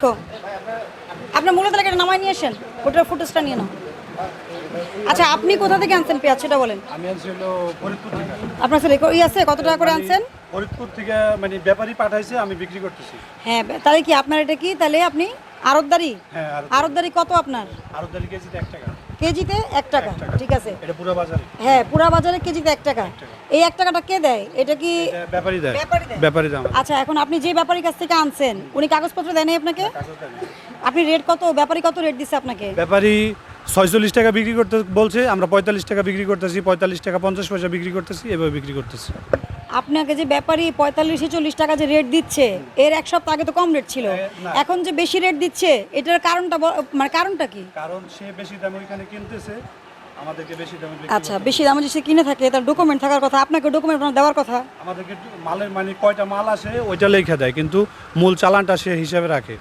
তো আপনার মূলত এলাকাটা নামায় নিয়ে আসেন, ওটার ফুটেজটা নিয়ে নাও। আচ্ছা, আপনি কোথা থেকে আনছেন পেঁয়াজ সেটা বলেন। আমি আনছি হলো ফরিদপুর থেকে। আপনার ছেলে আছে কত টাকা করে আনছেন? ফরিদপুর থেকে মানে ব্যাপারী পাঠাইছে, আমি বিক্রি করতেছি। হ্যাঁ, তাহলে কি আপনার এটা কি তাহলে আপনি আড়তদারি? হ্যাঁ, আড়তদারি কত আপনার? আরো দালি কেজিতে 1 টাকা। কেজিতে 1 টাকা, ঠিক আছে। এটা পুরো বাজারে। হ্যাঁ, পুরা বাজারে কেজিতে 1 টাকা। এই 1 টাকাটা কে দেয়? এটা কি এটা ব্যাপারী দেয়। ব্যাপারী দেয়? ব্যাপারী দাম। আচ্ছা, এখন আপনি যে ব্যাপারীর কাছ থেকে আনছেন উনি কাগজপত্র দেয়নি আপনাকে? আপনি রেট কত, ব্যাপারী কত রেট দিচ্ছে আপনাকে? ব্যাপারী 46 টাকা বিক্রি করতে বলছে, আমরা 45 টাকা বিক্রি করতেছি, 45 টাকা 50 পয়সা বিক্রি করতেছি, এভাবে বিক্রি করতেছি। আপনাকে যে ব্যাপারী 45-40 টাকা যে রেট দিচ্ছে, এর এক সপ্তাহ আগে তো কম রেট ছিল, না। এখন যে বেশি রেট দিচ্ছে এটার কারণটা মানে কারণটা কি? কারণ সে বেশি দামে ওইখানে কিনতেছে, আমাদেরকে বেশি দামে বিক্রি আচ্ছা, করতে বেশি দামে যে কিনে থাকে তার ডকুমেন্ট থাকার কথা, আপনাকে ডকুমেন্ট দেওয়ার কথা। আমাদেরকে মালের মানে কয়টা মাল আসে ওইটা লেখা দেয়, কিন্তু মূল চালানটা সে হিসাবে রাখে।